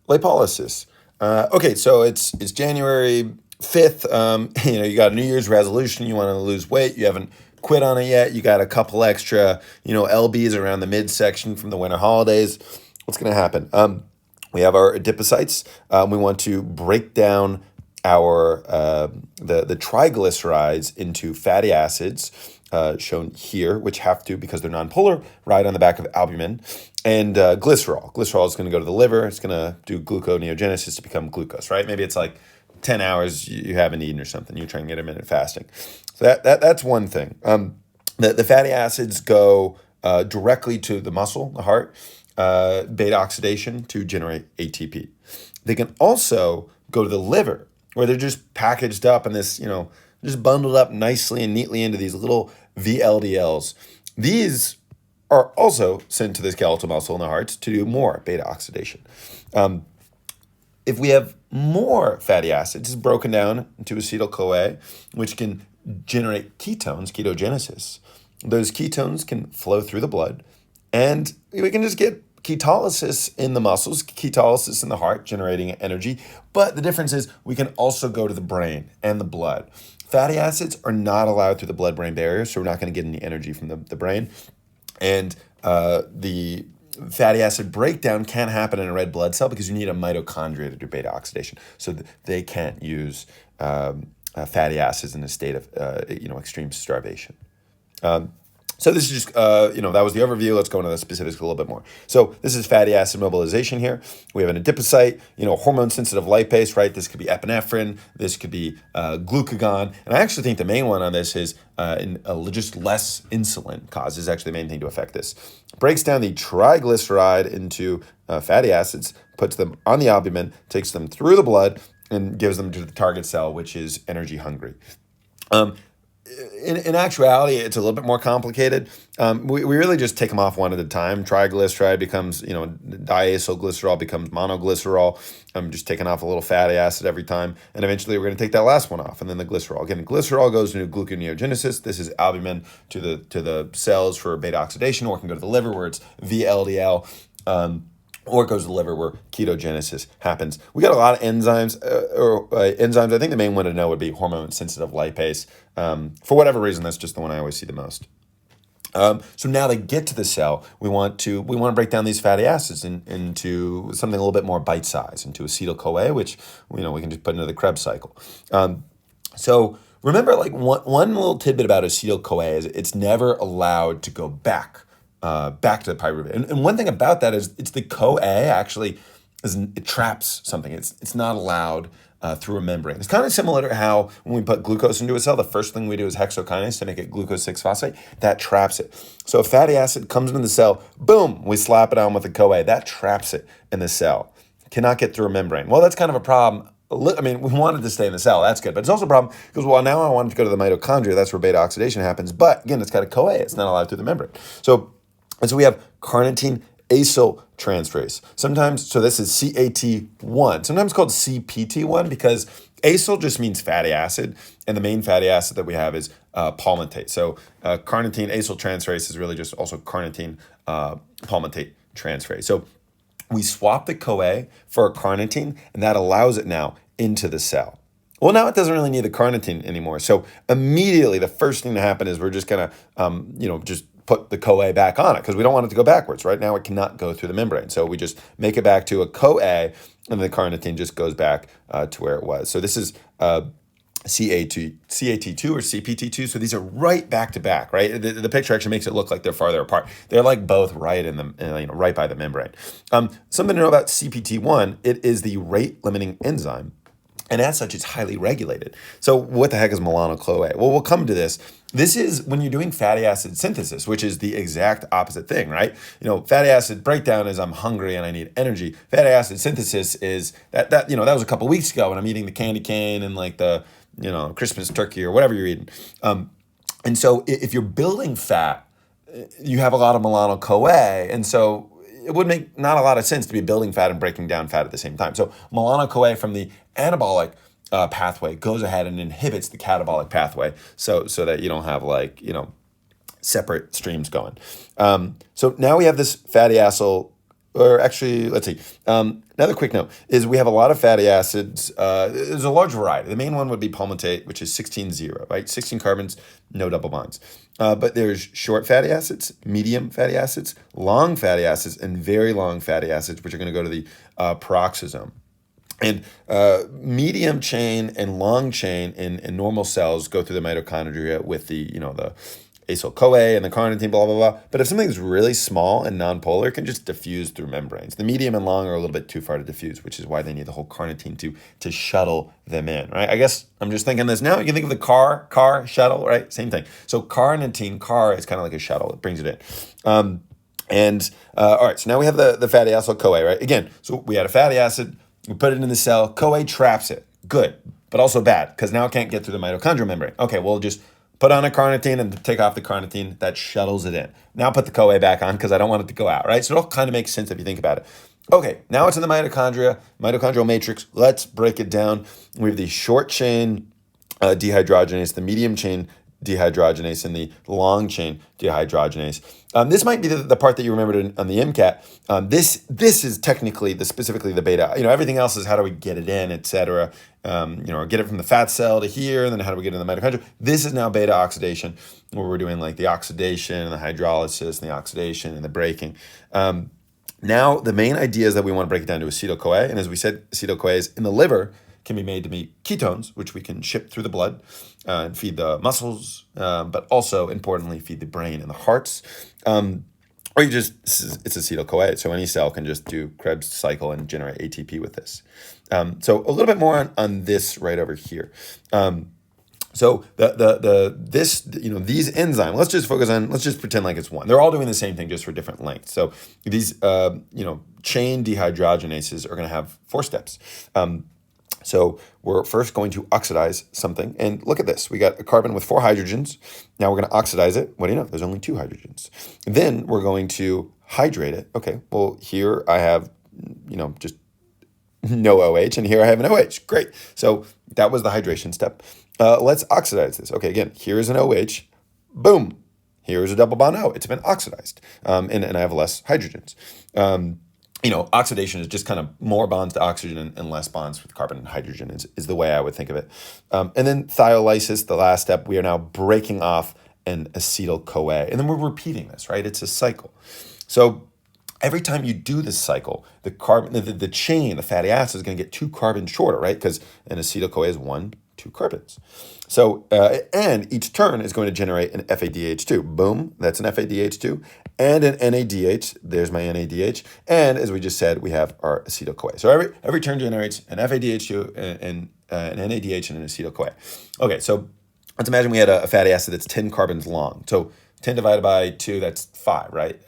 Lipolysis. Okay, so it's January 5th. You got a New Year's resolution. You want to lose weight. You haven't quit on it yet. You got a couple extra, lbs around the midsection from the winter holidays. What's going to happen? We have our adipocytes. We want to break down our the triglycerides into fatty acids, shown here, which have to, because they're nonpolar, ride on the back of albumin, and glycerol. Glycerol is going to go to the liver. It's going to do gluconeogenesis to become glucose, right? Maybe it's like 10 hours you haven't eaten or something. You're trying to get intermittent fasting. So that's one thing. The fatty acids go directly to the muscle, the heart, beta oxidation to generate ATP. They can also go to the liver, where they're just packaged up in this, just bundled up nicely and neatly into these little VLDLs. These are also sent to the skeletal muscle in the heart to do more beta oxidation. If we have more fatty acids, it's broken down into acetyl-CoA, which can generate ketones, ketogenesis. Those ketones can flow through the blood, and we can just get ketolysis in the muscles, ketolysis in the heart, generating energy. But the difference is we can also go to the brain and the blood. Fatty acids are not allowed through the blood-brain barrier, so we're not going to get any energy from the brain. And the fatty acid breakdown can't happen in a red blood cell because you need a mitochondria to do beta oxidation. So they can't use fatty acids in a state of extreme starvation. So this is just, that was the overview. Let's go into the specifics a little bit more. So this is fatty acid mobilization here. We have an adipocyte, hormone-sensitive lipase, right? This could be epinephrine. This could be glucagon. And I actually think the main one on this is just less insulin causes actually the main thing to affect this. Breaks down the triglyceride into fatty acids, puts them on the albumin, takes them through the blood, and gives them to the target cell, which is energy hungry. In actuality, it's a little bit more complicated. We really just take them off one at a time. Triglyceride becomes, diacylglycerol becomes monoglycerol. I'm just taking off a little fatty acid every time. And eventually we're going to take that last one off, and then the glycerol. Again, glycerol goes into gluconeogenesis. This is albumin to the cells for beta oxidation, or it can go to the liver where it's VLDL. Or it goes to the liver where ketogenesis happens. We got a lot of enzymes. Enzymes. I think the main one to know would be hormone-sensitive lipase. For whatever reason, that's just the one I always see the most. So now they get to the cell. We want to break down these fatty acids into something a little bit more bite-sized, into acetyl-CoA, which we can just put into the Krebs cycle. So remember, like one little tidbit about acetyl-CoA is it's never allowed to go back to the pyruvate. And one thing about that is it's the CoA actually it traps something. It's not allowed through a membrane. It's kind of similar to how when we put glucose into a cell, the first thing we do is hexokinase to make it glucose 6-phosphate. That traps it. So if fatty acid comes into the cell, boom, we slap it on with the CoA. That traps it in the cell. Cannot get through a membrane. Well, that's kind of a problem. I mean, we wanted to stay in the cell. That's good. But it's also a problem because, now I want it to go to the mitochondria. That's where beta oxidation happens. But again, it's got a CoA. It's not allowed through the membrane. So we have carnitine acyl transferase. Sometimes, so this is CAT1, sometimes called CPT1 because acyl just means fatty acid, and the main fatty acid that we have is palmitate. So carnitine acyl transferase is really just also carnitine palmitate transferase. So we swap the CoA for a carnitine, and that allows it now into the cell. Well, now it doesn't really need the carnitine anymore. So immediately the first thing to happen is we're just going to, just put the CoA back on it because we don't want it to go backwards. Right now it cannot go through the membrane. So we just make it back to a CoA, and the carnitine just goes back to where it was. So this is CAT2 or CPT2. So these are right back to back, right? The picture actually makes it look like they're farther apart. They're like both right in the, right by the membrane. Something to know about CPT1, it is the rate limiting enzyme. And as such, it's highly regulated. So what the heck is melanoCoA? Well, we'll come to this. This is when you're doing fatty acid synthesis, which is the exact opposite thing, right? Fatty acid breakdown is I'm hungry and I need energy. Fatty acid synthesis is that was a couple weeks ago when I'm eating the candy cane and like the, Christmas turkey or whatever you're eating. And so if you're building fat, you have a lot of melanoCoA. And so it would make not a lot of sense to be building fat and breaking down fat at the same time. So melanoCoA from the anabolic pathway goes ahead and inhibits the catabolic pathway so that you don't have separate streams going. So now we have this fatty acid or actually, let's see. Another quick note is we have a lot of fatty acids. There's a large variety. The main one would be palmitate, which is 16-0, right? 16 carbons, no double bonds. But there's short fatty acids, medium fatty acids, long fatty acids, and very long fatty acids, which are going to go to the peroxisome. And medium chain and long chain in normal cells go through the mitochondria with the acyl-CoA and the carnitine, blah, blah, blah. But if something's really small and nonpolar, it can just diffuse through membranes. The medium and long are a little bit too far to diffuse, which is why they need the whole carnitine to shuttle them in, right? I guess I'm just thinking this now. You can think of the car, shuttle, right? Same thing. So carnitine, is kind of like a shuttle. It brings it in. All right, so now we have the fatty acyl-CoA, right? Again, so we had a fatty acid. We put it in the cell. CoA traps it. Good, but also bad, because now it can't get through the mitochondrial membrane. Okay, we'll just put on a carnitine and take off the carnitine. That shuttles it in. Now put the CoA back on because I don't want it to go out, right? So it all kind of makes sense if you think about it. Okay, now it's in the mitochondrial matrix. Let's break it down. We have the short chain dehydrogenase, the medium chain dehydrogenase, and the long chain dehydrogenase. This might be the part that you remembered on the MCAT. This is technically specifically the beta. Everything else is how do we get it in, et cetera. Get it from the fat cell to here, and then how do we get it in the mitochondria? This is now beta oxidation, where we're doing like the oxidation and the hydrolysis and the oxidation and the breaking. Now, the main idea is that we want to break it down to acetyl-CoA, and as we said, acetyl-CoAs in the liver can be made to be ketones, which we can ship through the blood and feed the muscles, but also, importantly, feed the brain and the hearts. Or it's acetyl-CoA, so any cell can just do Krebs cycle and generate ATP with this. So a little bit more on this right over here. So these enzymes, let's just pretend like it's one. They're all doing the same thing, just for different lengths. So these chain dehydrogenases are going to have 4 steps. So we're first going to oxidize something. And look at this. We got a carbon with 4 hydrogens. Now we're going to oxidize it. What do you know? There's only 2 hydrogens. And then we're going to hydrate it. Okay, well, here I have, just no OH, and here I have an OH. Great. So that was the hydration step. Let's oxidize this. Okay, again, here is an OH. Boom. Here is a double bond O. It's been oxidized. And I have less hydrogens. Oxidation is just kind of more bonds to oxygen and less bonds with carbon and hydrogen is the way I would think of it. And then thiolysis, the last step, we are now breaking off an acetyl-CoA. And then we're repeating this, right? It's a cycle. So every time you do this cycle, the chain, the fatty acid is going to get 2 carbons shorter, right? Because an acetyl-CoA is 2 carbons. So, and each turn is going to generate an FADH2. Boom, that's an FADH2. And an NADH, there's my NADH. And as we just said, we have our acetyl-CoA. So every turn generates an FADH2 and an NADH and an acetyl-CoA. Okay, so let's imagine we had a fatty acid that's 10 carbons long. So 10 divided by 2, that's 5, right?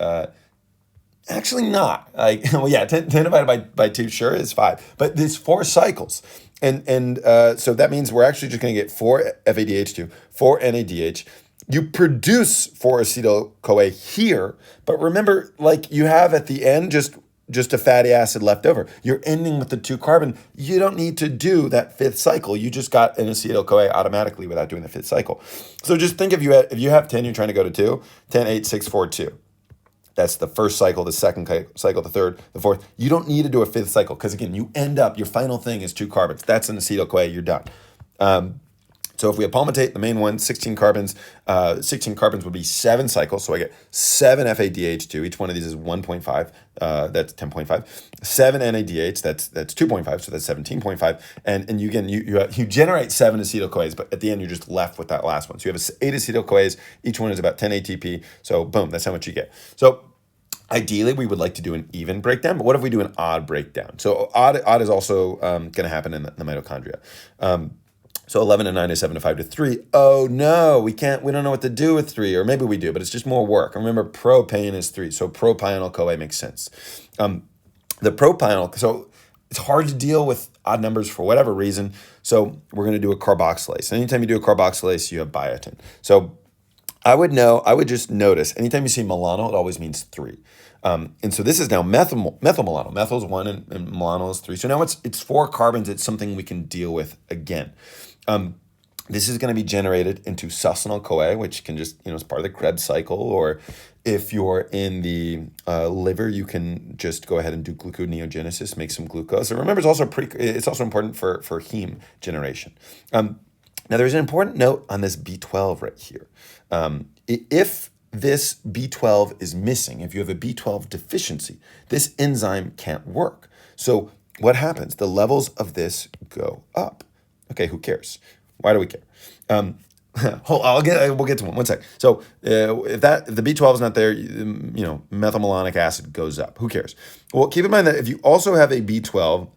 Actually not. 10 divided by 2 sure is 5. But there's 4 cycles. And so that means we're actually just going to get 4 FADH2, 4 NADH. You produce 4 acetyl-CoA here, but remember, like you have at the end just a fatty acid left over. You're ending with the 2 carbon. You don't need to do that 5th cycle. You just got an acetyl-CoA automatically without doing the 5th cycle. So just think if you have 10, you're trying to go to 2, 10, 8, 6, 4, 2. That's the first cycle, the second cycle, the third, the fourth. You don't need to do a 5th cycle because, again, you end up, your final thing is 2 carbons. That's an acetyl-CoA, you're done. So if we have palmitate, the main one, 16 carbons would be 7 cycles. So I get 7 FADH2. Each one of these is 1.5. That's 10.5. 7 NADH. That's 2.5. So that's 17.5. And you generate 7 acetyl-CoAs, but at the end you're just left with that last one. So you have 8 acetyl-CoAs. Each one is about 10 ATP. So boom, that's how much you get. So ideally, we would like to do an even breakdown, but what if we do an odd breakdown? So odd is also going to happen in the mitochondria. So 11 to 9 to 7 to 5 to 3. Oh no, we don't know what to do with 3, or maybe we do, but it's just more work. And remember, propane is 3, so propionyl-CoA makes sense. The propyonyl, so it's hard to deal with odd numbers for whatever reason, so we're going to do a carboxylase. Anytime you do a carboxylase, you have biotin. So I would just notice, anytime you see malonyl, it always means 3. And so this is now methyl malonyl. Methyl is 1 and malonyl is 3. So now it's 4 carbons. It's something we can deal with again. This is going to be generated into succinyl-CoA, which can just, is part of the Krebs cycle. Or if you're in the liver, you can just go ahead and do gluconeogenesis, make some glucose. And remember, it's also important for heme generation. Now, there's an important note on this B12 right here. If this B12 is missing, if you have a B12 deficiency, this enzyme can't work. So what happens? The levels of this go up. Okay, who cares? Why do we care? We'll get to one sec. So if the B12 is not there, methylmalonic acid goes up. Who cares? Well, keep in mind that if you also have a B12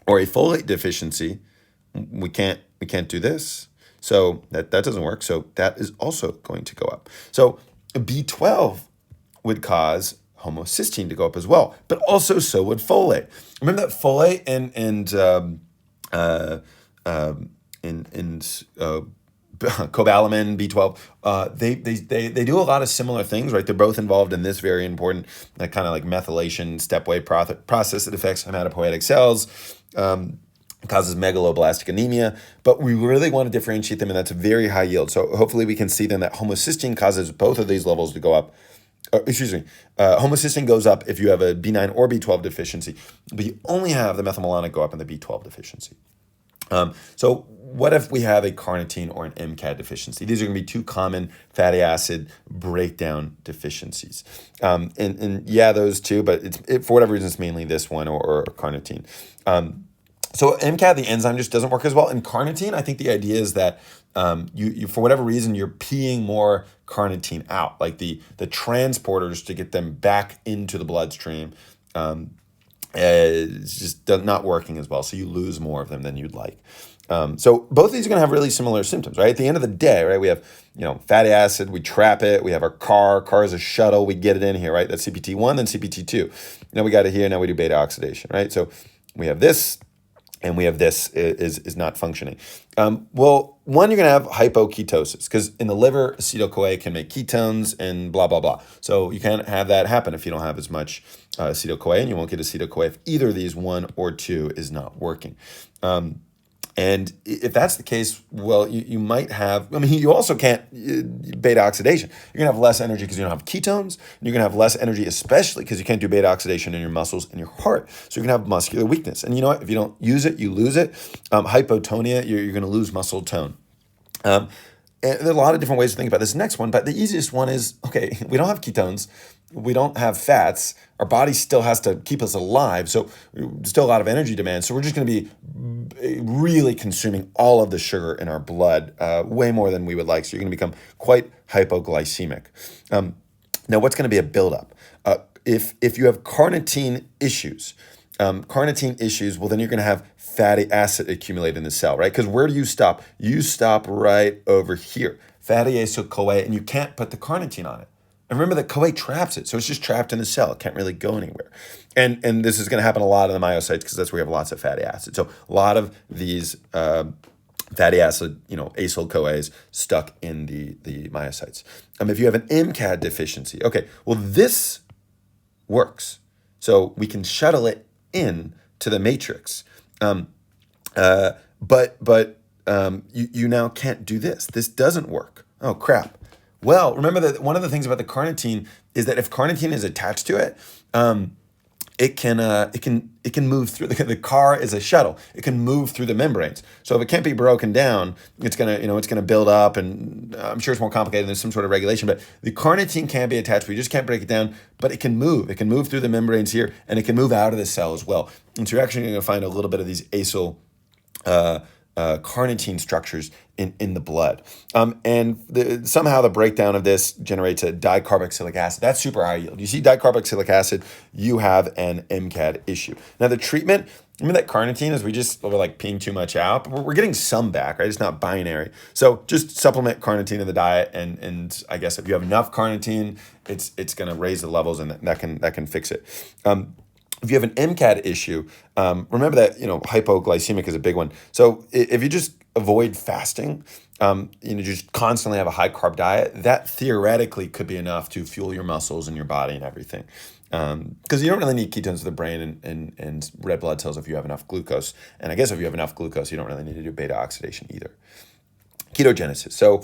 or a folate deficiency, we can't do this. So that doesn't work. So that is also going to go up. So B12 would cause homocysteine to go up as well, but also so would folate. Remember that folate and cobalamin, B12, they do a lot of similar things, right? They're both involved in this very important kind of like methylation stepway process that affects hematopoietic cells, causes megaloblastic anemia, but we really want to differentiate them, and that's a very high yield. So hopefully we can see then that homocysteine causes both of these levels to go up. Homocysteine goes up if you have a B9 or B12 deficiency, but you only have the methylmalonic go up in the B12 deficiency. So what if we have a carnitine or an MCAD deficiency? These are going to be two common fatty acid breakdown deficiencies. And yeah, those two, but for whatever reason, it's mainly this one or carnitine. So MCAD, the enzyme, just doesn't work as well. And carnitine, I think the idea is that you for whatever reason, you're peeing more carnitine out, like the transporters to get them back into the bloodstream. It's just not working as well. So you lose more of them than you'd like. So both of these are going to have really similar symptoms, right? At the end of the day, right, we have, fatty acid, we trap it. We have our car is a shuttle. We get it in here, right? That's CPT1, then CPT2. Now we got it here. Now we do beta oxidation, right? So we have this, and we have this is not functioning. Well, one, you're going to have hypoketosis, because in the liver, acetyl-CoA can make ketones and blah, blah, blah. So you can't have that happen if you don't have as much acetyl-CoA, and you won't get acetyl-CoA if either of these, one or two, is not working. And if that's the case, well, you might have, you also can't beta oxidation. You're going to have less energy because you don't have ketones. And you're going to have less energy, especially because you can't do beta oxidation in your muscles and your heart. So you're going to have muscular weakness. And you know what? If you don't use it, you lose it. Hypotonia, you're going to lose muscle tone. And there are a lot of different ways to think about this next one, but the easiest one is, okay, we don't have ketones. We don't have fats. Our body still has to keep us alive. So still a lot of energy demand. So we're just going to be really consuming all of the sugar in our blood, way more than we would like. So you're going to become quite hypoglycemic. Now, what's going to be a buildup? If you have carnitine issues, well, then you're going to have fatty acid accumulate in the cell, right? Because where do you stop? You stop right over here, fatty acyl-CoA, and you can't put the carnitine on it. And remember that CoA traps it, so it's just trapped in the cell. It can't really go anywhere. And this is going to happen a lot in the myocytes because that's where we have lots of fatty acid. So a lot of these fatty acid, acyl-CoAs stuck in the myocytes. If you have an MCAD deficiency, okay, well, this works. So we can shuttle it in to the matrix. But you now can't do this. This doesn't work. Oh, crap. Well, remember that one of the things about the carnitine is that if carnitine is attached to it, it can move through. The car is a shuttle. It can move through the membranes. So if it can't be broken down, it's gonna build up, and I'm sure it's more complicated. There's some sort of regulation, but the carnitine can be attached. We just can't break it down, but it can move. It can move through the membranes here, and it can move out of the cell as well. And so you're actually going to find a little bit of these acyl carnitine structures in the blood. And somehow the breakdown of this generates a dicarboxylic acid. That's super high yield. You see dicarboxylic acid, you have an MCAD issue. Now the treatment, remember that carnitine is we're like peeing too much out, but we're getting some back, right? It's not binary. So just supplement carnitine in the diet, and I guess if you have enough carnitine, it's going to raise the levels, and that can fix it. If you have an MCAD issue, remember that hypoglycemic is a big one. So if you just avoid fasting, just constantly have a high carb diet, that theoretically could be enough to fuel your muscles and your body and everything. Because you don't really need ketones for the brain and red blood cells if you have enough glucose. And I guess if you have enough glucose, you don't really need to do beta oxidation either. ketogenesis. So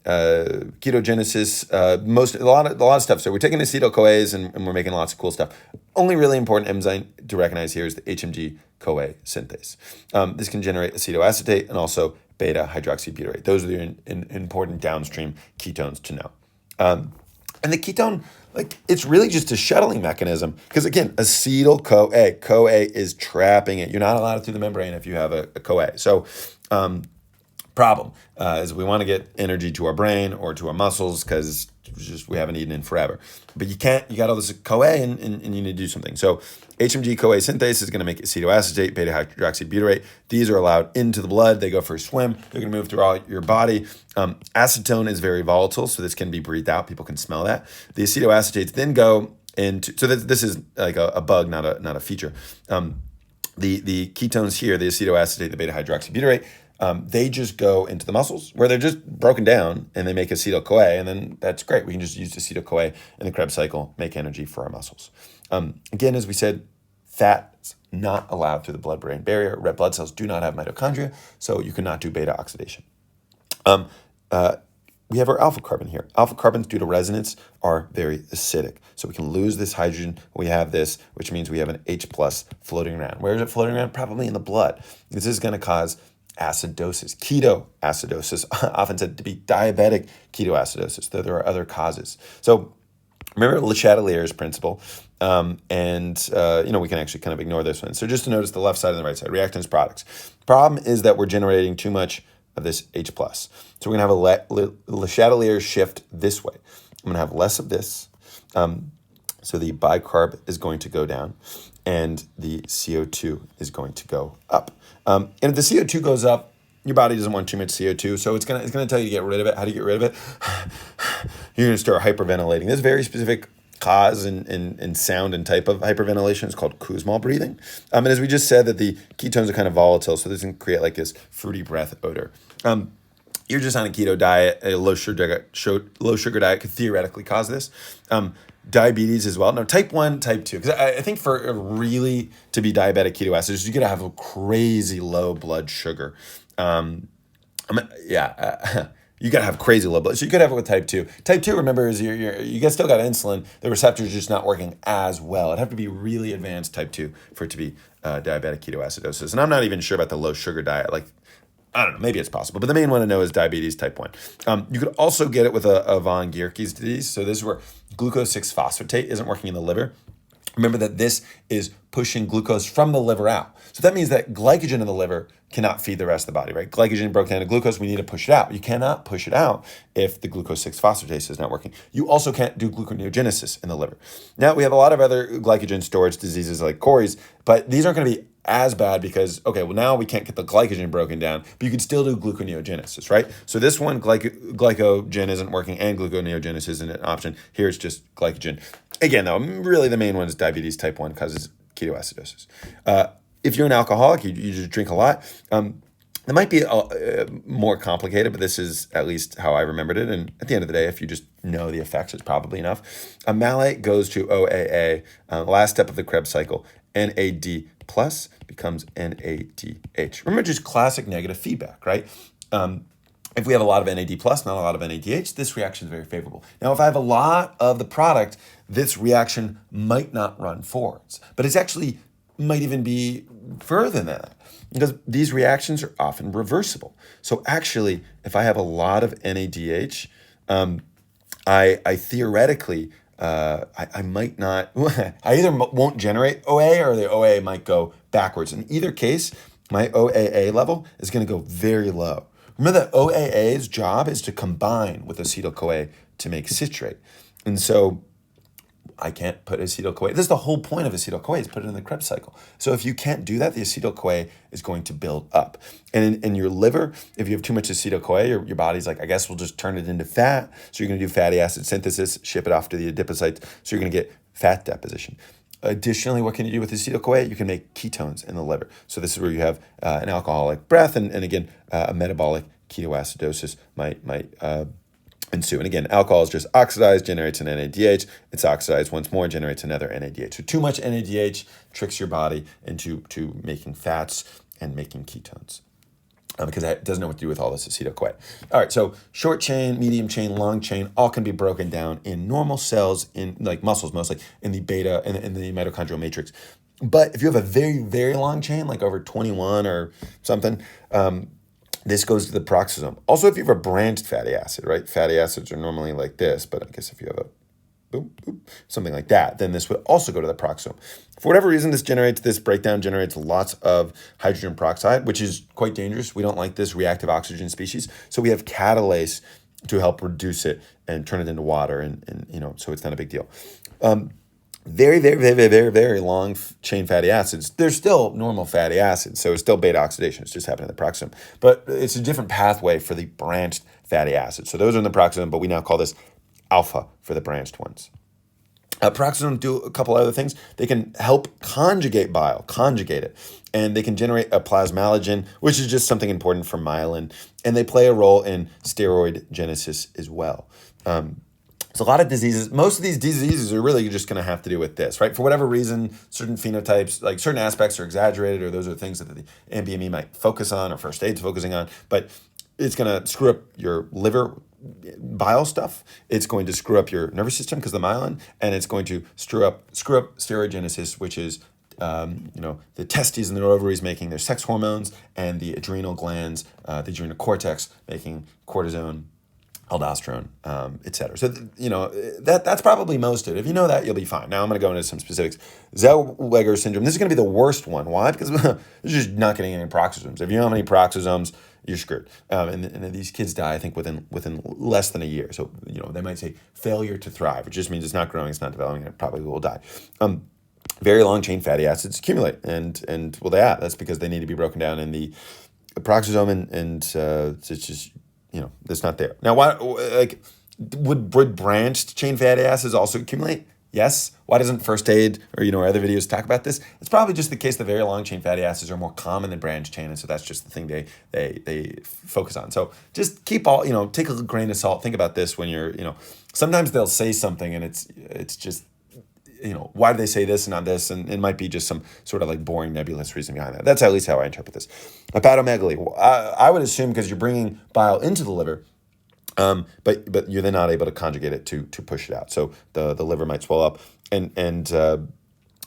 ketogenesis, a lot of stuff. So we're taking acetyl-CoAs and we're making lots of cool stuff. Only really important enzyme to recognize here is the HMG-CoA synthase. This can generate acetoacetate and also beta-hydroxybutyrate. Those are the important downstream ketones to know. And the ketone, it's really just a shuttling mechanism because, again, acetyl-CoA, CoA is trapping it. You're not allowed it through the membrane if you have a CoA. So problem is we want to get energy to our brain or to our muscles because we haven't eaten in forever. But you got all this CoA and you need to do something. So HMG-CoA synthase is going to make acetoacetate, beta-hydroxybutyrate. These are allowed into the blood. They go for a swim. They're going to move throughout your body. Acetone is very volatile, so this can be breathed out. People can smell that. The acetoacetates then go into, so this is like a bug, not a feature. The ketones here, the acetoacetate, the beta-hydroxybutyrate, they just go into the muscles where they're just broken down and they make acetyl-CoA, and then that's great. We can just use acetyl-CoA in the Krebs cycle, make energy for our muscles. Again, as we said, fat is not allowed through the blood-brain barrier. Red blood cells do not have mitochondria, so you cannot do beta oxidation. We have our alpha carbon here. Alpha carbons, due to resonance, are very acidic. So we can lose this hydrogen. We have this, which means we have an H plus floating around. Where is it floating around? Probably in the blood. This is going to cause acidosis, ketoacidosis, often said to be diabetic ketoacidosis, though there are other causes. So remember Le Chatelier's principle, we can actually kind of ignore this one. So just to notice the left side and the right side, reactants, products. Problem is that we're generating too much of this H+. So we're going to have a Le Chatelier shift this way. I'm going to have less of this. So the bicarb is going to go down and the CO2 is going to go up. And if the CO2 goes up, your body doesn't want too much CO2, so it's gonna tell you to get rid of it. How do you get rid of it? You're gonna start hyperventilating. There's a very specific cause and sound and type of hyperventilation. It's called Kussmaul breathing. And as we just said, that the ketones are kind of volatile, so this can create like this fruity breath odor. You're just on a keto diet, a low sugar diet could theoretically cause this. Diabetes as well. Now, type 1, type 2. Because I think for really to be diabetic ketoacidosis, you got to have a crazy low blood sugar. You got to have crazy low blood. So you could have it with type 2. Type 2, remember, is you still got insulin. The receptor is just not working as well. It'd have to be really advanced type 2 for it to be diabetic ketoacidosis. And I'm not even sure about the low sugar diet. I don't know, maybe it's possible, but the main one to know is diabetes type 1. You could also get it with a von Gierke's disease. So this is where glucose 6-phosphatase isn't working in the liver. Remember that this is pushing glucose from the liver out. So that means that glycogen in the liver cannot feed the rest of the body, right? Glycogen broke down to glucose, we need to push it out. You cannot push it out if the glucose 6-phosphatase is not working. You also can't do gluconeogenesis in the liver. Now, we have a lot of other glycogen storage diseases like Cory's, but these aren't going to be as bad because, now we can't get the glycogen broken down, but you can still do gluconeogenesis, right? So this one, glycogen isn't working and gluconeogenesis isn't an option. Here it's just glycogen. Again, though, really the main one is diabetes type 1 causes ketoacidosis. If you're an alcoholic, you just drink a lot. It might be more complicated, but this is at least how I remembered it. And at the end of the day, if you just know the effects, it's probably enough. A malate goes to OAA, last step of the Krebs cycle. NAD plus becomes NADH. Remember, just classic negative feedback, right? If we have a lot of NAD plus, not a lot of NADH, this reaction is very favorable. Now, if I have a lot of the product, this reaction might not run forwards, but it's actually might even be further than that because these reactions are often reversible. So actually, if I have a lot of NADH, I theoretically, I might not, I either won't generate OA or the OA might go backwards. In either case, my OAA level is going to go very low. Remember that OAA's job is to combine with acetyl-CoA to make citrate. And so I can't put acetyl-CoA. This is the whole point of acetyl-CoA is put it in the Krebs cycle. So if you can't do that, the acetyl-CoA is going to build up. And in your liver, if you have too much acetyl-CoA, your body's like, I guess we'll just turn it into fat. So you're going to do fatty acid synthesis, ship it off to the adipocytes. So you're going to get fat deposition. Additionally, what can you do with acetyl-CoA? You can make ketones in the liver. So this is where you have an alcoholic breath, and again, a metabolic ketoacidosis might ensue. And again, alcohol is just oxidized, generates an NADH. It's oxidized once more, generates another NADH. So too much NADH tricks your body into making fats and making ketones. because it doesn't know what to do with all this acetyl-CoA. All right, so short chain, medium chain, long chain, all can be broken down in normal cells, in like muscles mostly, in the beta, in the mitochondrial matrix. But if you have a very, very long chain, like over 21 or something, this goes to the peroxisome. Also, if you have a branched fatty acid, right? Fatty acids are normally like this, but I guess if you have a boop, boop, something like that, then this would also go to the peroxisome. For whatever reason, this breakdown generates lots of hydrogen peroxide, which is quite dangerous. We don't like this reactive oxygen species. So we have catalase to help reduce it and turn it into water. And so it's not a big deal. Very, very, very, very, very, very long chain fatty acids. They're still normal fatty acids. So it's still beta oxidation. It's just happening in the peroxisome. But it's a different pathway for the branched fatty acids. So those are in the peroxisome, but we now call this alpha for the branched ones. Peroxisomes do a couple other things. They can help conjugate bile, conjugate it, and they can generate a plasmalogen, which is just something important for myelin, and they play a role in steroid genesis as well. So a lot of diseases, most of these diseases are really just going to have to do with this, right? For whatever reason, certain phenotypes, like certain aspects are exaggerated, or those are things that the NBME might focus on, or first aid's focusing on, but it's going to screw up your liver bile stuff. It's going to screw up your nervous system because of the myelin, and it's going to screw up steroidogenesis, which is the testes and the ovaries making their sex hormones, and the adrenal glands, the adrenal cortex making cortisone, aldosterone, etc. So that's probably most of it. If you know that, you'll be fine. Now I'm going to go into some specifics. Zellweger syndrome. This is going to be the worst one. Why? Because you're just not getting any peroxisomes. If you don't have any peroxisomes, you're screwed. And these kids die, I think, within less than a year. So they might say failure to thrive, which just means it's not growing, it's not developing, and it probably will die. Very long chain fatty acids accumulate, and that's because they need to be broken down in the peroxisome, and it's just that's not there. Now, why? Would branched chain fatty acids also accumulate? Yes. Why doesn't first aid or other videos talk about this? It's probably just the case that very long chain fatty acids are more common than branched chain, and so that's just the thing they focus on. So just keep take a grain of salt. Think about this when you're sometimes they'll say something and it's just why do they say this and not this? And it might be just some sort of like boring nebulous reason behind that. That's at least how I interpret this. Hepatomegaly. Well, I would assume because you're bringing bile into the liver, but you're then not able to conjugate it to push it out. So the liver might swell up, and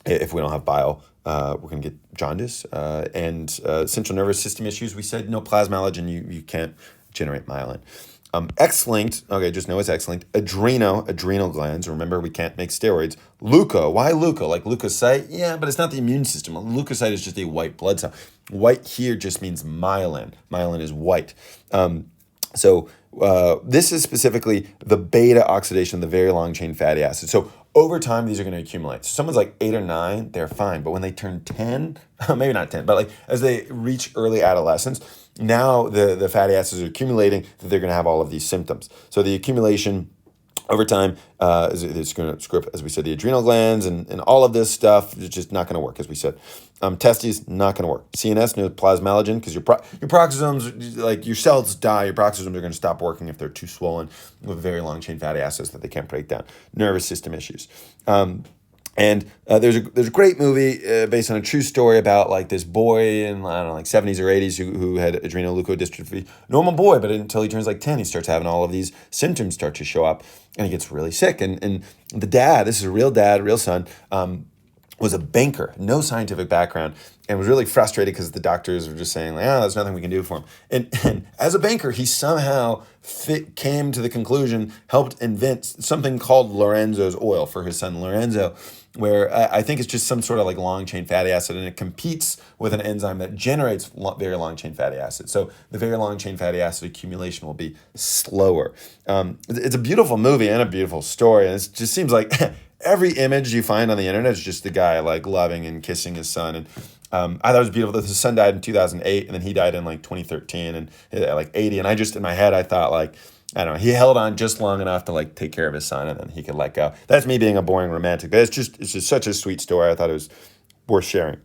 if we don't have bile, we're going to get jaundice and central nervous system issues. We said no plasmalogen, you can't generate myelin. X-linked, okay, just know it's X-linked. Adrenal glands. Remember, we can't make steroids. Leuco, why leuco? Like leukocyte? Yeah, but it's not the immune system. Leukocyte is just a white blood cell. White here just means myelin. Myelin is white. So this is specifically the beta oxidation of the very long chain fatty acids. So over time, these are going to accumulate. So someone's like 8 or 9, they're fine. But when they turn 10, maybe not 10, but like as they reach early adolescence, now the fatty acids are accumulating that they're going to have all of these symptoms. So the accumulation over time it's going to screw up, as we said, the adrenal glands and all of this stuff is just not going to work, as we said. Testes, not going to work. CNS, no plasmalogen, because your peroxisomes, like your cells die, your peroxisomes are going to stop working if they're too swollen with very long chain fatty acids that they can't break down. Nervous system issues. And there's a great movie based on a true story about like this boy in, I don't know, like 70s or 80s who had adrenoleukodystrophy. Normal boy, but until he turns like 10, he starts having all of these symptoms start to show up, and he gets really sick. And the dad, this is a real dad, real son, was a banker, no scientific background, and was really frustrated because the doctors were just saying, like, there's nothing we can do for him. And as a banker, he somehow came to the conclusion, helped invent something called Lorenzo's oil for his son Lorenzo, where I think it's just some sort of like long chain fatty acid, and it competes with an enzyme that generates very long chain fatty acid. So the very long chain fatty acid accumulation will be slower. It's a beautiful movie and a beautiful story, and it just seems like every image you find on the internet is just the guy like loving and kissing his son. And I thought it was beautiful. His son died in 2008, and then he died in like 2013, and at like 80. And I just, in my head, I thought like, I don't know, he held on just long enough to like take care of his son, and then he could let go. That's me being a boring romantic, but it's just such a sweet story. I thought it was worth sharing.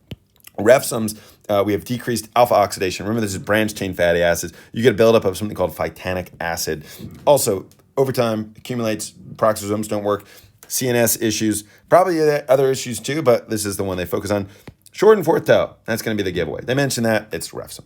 Refsums, we have decreased alpha oxidation. Remember, this is branched chain fatty acids. You get a buildup of something called phytanic acid. Also, over time, accumulates, peroxisomes don't work. CNS issues, probably other issues too, but this is the one they focus on. Short and fourth toe, that's going to be the giveaway. They mentioned that, it's Refsum.